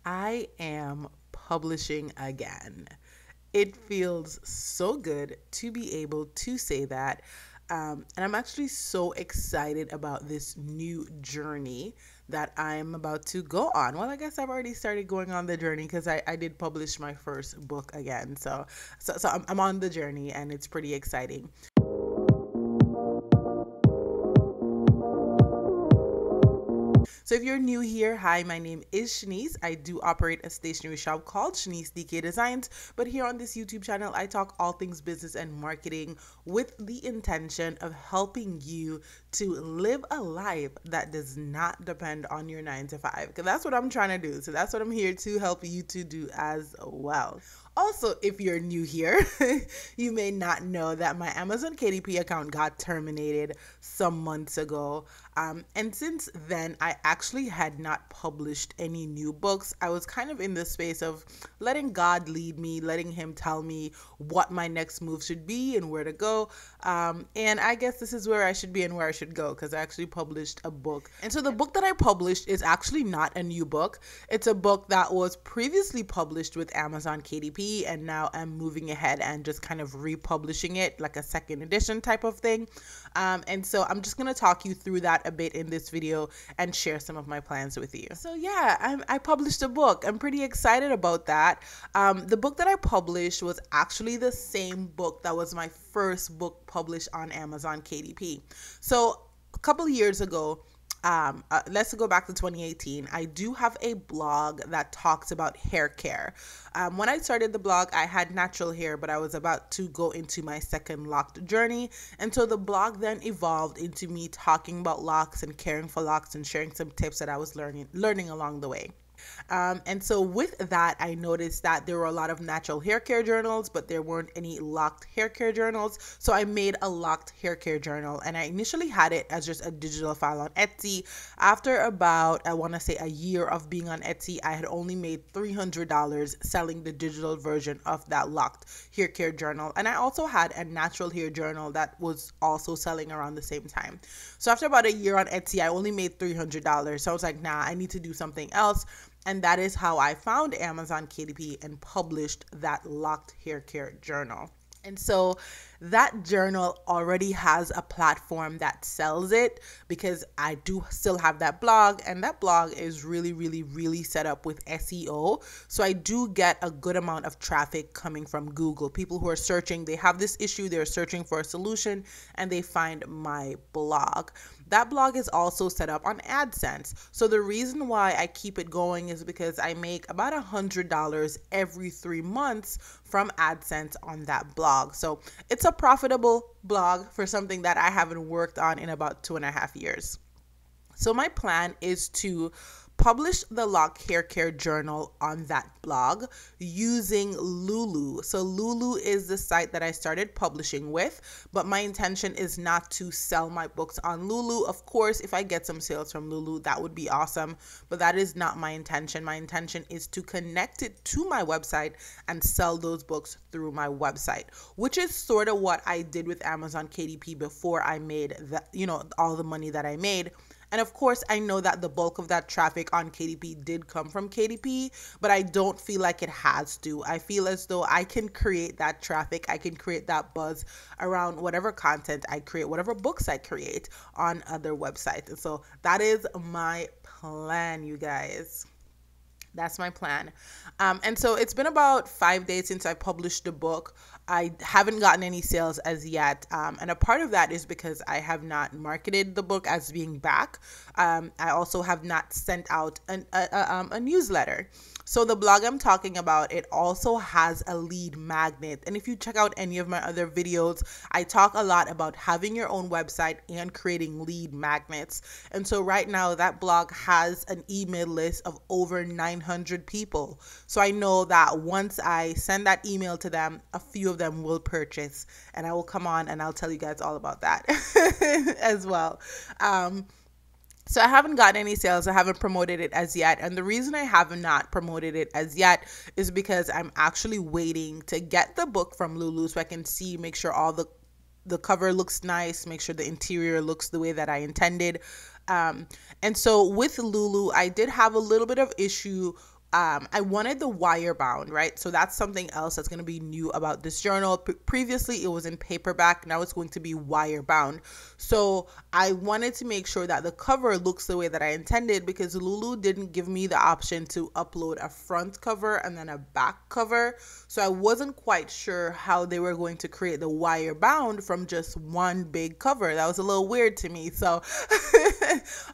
I am publishing again. It feels so good to be able to say that. And I'm actually so excited about this new journey that I'm about to go on. Well, I guess I've already started going on the journey because I did publish my first book again. So I'm on the journey and it's pretty exciting. So if you're new here, hi, my name is Shanice. I do operate a stationery shop called Shanice DK Designs, but here on this YouTube channel, I talk all things business and marketing with the intention of helping you to live a life that does not depend on your 9 to 5, because that's what I'm trying to do. So that's what I'm here to help you to do as well. Also, if you're new here, you may not know that my Amazon KDP account got terminated some months ago. And since then, I actually had not published any new books. I was kind of in the space of letting God lead me, letting Him tell me what my next move should be and where to go. And I guess this is where I should be and where I should go, because I actually published a book. And so the book that I published is actually not a new book. It's a book that was previously published with Amazon KDP, and now I'm moving ahead and just kind of republishing it like a second edition type of thing. And so I'm just going to talk you through that a bit in this video and share some of my plans with you. So yeah, I published a book. I'm pretty excited about that. The book that I published was actually the same book that was my first book published on Amazon KDP. So a couple of years ago, let's go back to 2018. I do have a blog that talks about hair care. When I started the blog, I had natural hair, but I was about to go into my second locked journey. And so the blog then evolved into me talking about locks and caring for locks and sharing some tips that I was learning along the way. And so with that, I noticed that there were a lot of natural hair care journals, but there weren't any locked hair care journals. So I made a locked hair care journal, and I initially had it as just a digital file on Etsy. After about, I want to say, a year of being on Etsy, I had only made $300 selling the digital version of that locked hair care journal. And I also had a natural hair journal that was also selling around the same time. So after about a year on Etsy, I only made $300. So I was like, nah, I need to do something else. And that is how I found Amazon KDP and published that locked hair care journal. And so that journal already has a platform that sells it, because I do still have that blog, and that blog is really set up with SEO. So I do get a good amount of traffic coming from Google. People who are searching, they have this issue, they're searching for a solution, and they find my blog. That blog is also set up on AdSense. So the reason why I keep it going is because I make about $100 every 3 months from AdSense on that blog. So it's a profitable blog for something that I haven't worked on in about 2.5 years. So my plan is to publish the locked hair care journal on that blog using Lulu. So Lulu is the site that I started publishing with, but my intention is not to sell my books on Lulu. Of course, if I get some sales from Lulu, that would be awesome, but that is not my intention. My intention is to connect it to my website and sell those books through my website, which is sort of what I did with Amazon KDP before I made that, all the money that I made. And of course, I know that the bulk of that traffic on KDP did come from KDP, but I don't feel like it has to. I feel as though I can create that traffic, I can create that buzz around whatever content I create, whatever books I create on other websites. And so that is my plan, you guys. That's my plan. And so it's been about 5 days since I published the book. I haven't gotten any sales as yet. And a part of that is because I have not marketed the book as being back. I also have not sent out a newsletter. So the blog I'm talking about, it also has a lead magnet. And if you check out any of my other videos, I talk a lot about having your own website and creating lead magnets. And so right now that blog has an email list of over 900 people. So I know that once I send that email to them, a few of them will purchase, and I will come on and I'll tell you guys all about that as well. So I haven't gotten any sales. I haven't promoted it as yet. And the reason I have not promoted it as yet is because I'm actually waiting to get the book from Lulu so I can make sure all the cover looks nice, make sure the interior looks the way that I intended. And so with Lulu, I did have a little bit of issue I wanted the wire bound, right? So that's something else that's going to be new about this journal. Previously, it was in paperback. Now it's going to be wire bound. So I wanted to make sure that the cover looks the way that I intended, because Lulu didn't give me the option to upload a front cover and then a back cover. So I wasn't quite sure how they were going to create the wire bound from just one big cover. That was a little weird to me. So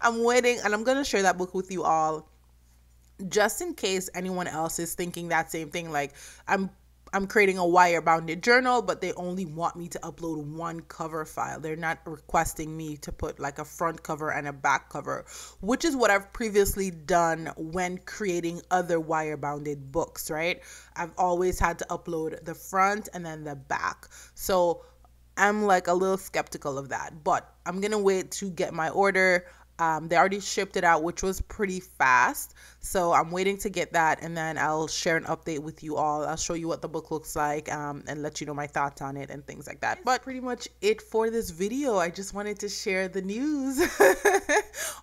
I'm waiting, and I'm going to share that book with you all, just in case anyone else is thinking that same thing. Like, I'm creating a wire bounded journal, but they only want me to upload one cover file. They're not requesting me to put like a front cover and a back cover, which is what I've previously done when creating other wire bounded books, right? I've always had to upload the front and then the back. So I'm like a little skeptical of that, but I'm gonna wait to get my order. They already shipped it out, which was pretty fast. So I'm waiting to get that, and then I'll share an update with you all. I'll show you what the book looks like, and let you know my thoughts on it and things like that. But pretty much it for this video. I just wanted to share the news.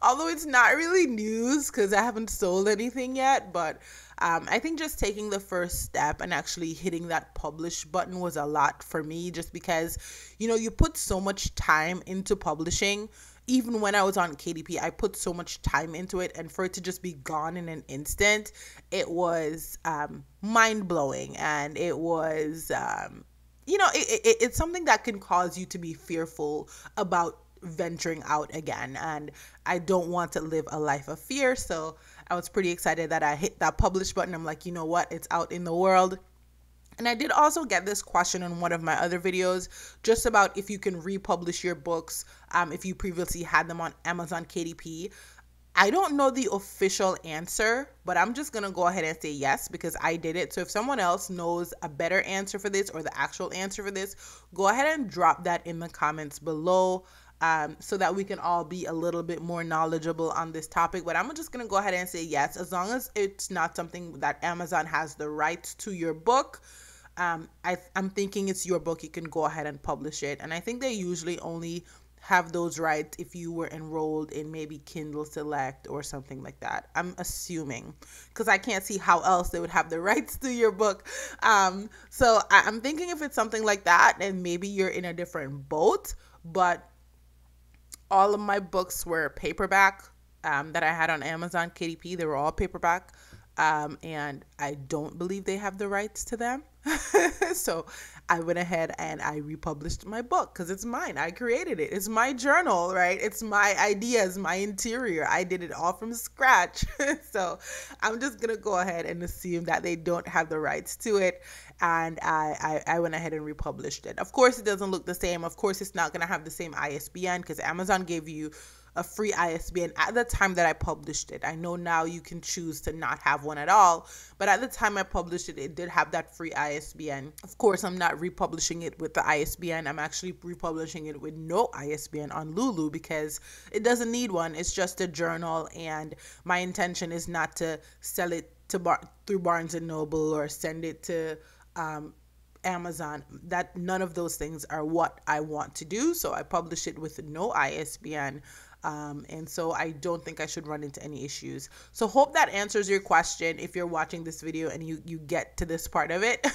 Although it's not really news because I haven't sold anything yet, but I think just taking the first step and actually hitting that publish button was a lot for me, just because, you put so much time into publishing. Even when I was on KDP, I put so much time into it, and for it to just be gone in an instant, it was mind-blowing. And it was, it's something that can cause you to be fearful about venturing out again. And I don't want to live a life of fear. So I was pretty excited that I hit that publish button. I'm like, you know what? It's out in the world. And I did also get this question on one of my other videos, just about if you can republish your books if you previously had them on Amazon KDP. I don't know the official answer, but I'm just going to go ahead and say yes, because I did it. So if someone else knows a better answer for this, or the actual answer for this, go ahead and drop that in the comments below. So that we can all be a little bit more knowledgeable on this topic. But I'm just going to go ahead and say yes, as long as it's not something that Amazon has the rights to your book. I'm thinking it's your book, you can go ahead and publish it. And I think they usually only have those rights if you were enrolled in maybe Kindle Select or something like that. I'm assuming, because I can't see how else they would have the rights to your book. So I'm thinking if it's something like that, and maybe you're in a different boat. But all of my books were paperback that I had on Amazon KDP. They were all paperback. And I don't believe they have the rights to them. So I went ahead and I republished my book, because it's mine. I created it. It's my journal, right? It's my ideas, my interior. I did it all from scratch. So I'm just going to go ahead and assume that they don't have the rights to it. And I went ahead and republished it. Of course, it doesn't look the same. Of course, it's not going to have the same ISBN, because Amazon gave you a free ISBN at the time that I published it. I know now you can choose to not have one at all, but at the time I published it, it did have that free ISBN. Of course, I'm not republishing it with the ISBN. I'm actually republishing it with no ISBN on Lulu, because it doesn't need one. It's just a journal, and my intention is not to sell it to through Barnes and Noble or send it to Amazon. That none of those things are what I want to do. So I publish it with no ISBN. And so I don't think I should run into any issues. So hope that answers your question if you're watching this video and you get to this part of it.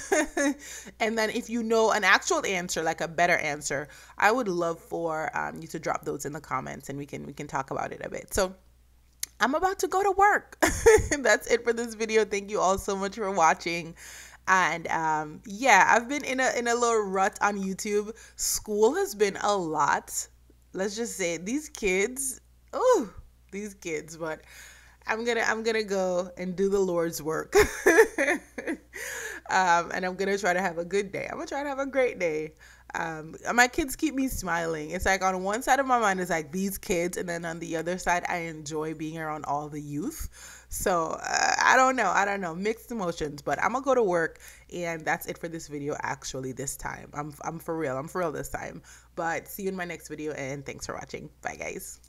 And then if you know an actual answer, like a better answer, I would love for you to drop those in the comments, and we can talk about it a bit. So I'm about to go to work. That's it for this video. Thank you all so much for watching. And yeah, I've been in a little rut on YouTube. School has been a lot. Let's just say these kids, but I'm gonna go and do the Lord's work. And I'm gonna try to have a good day. I'm gonna try to have a great day. My kids keep me smiling. It's like on one side of my mind is like these kids, and then on the other side, I enjoy being around all the youth. So I don't know, mixed emotions. But I'm gonna go to work, and that's it for this video. Actually, this time I'm for real this time. But see you in my next video, and thanks for watching. Bye, guys.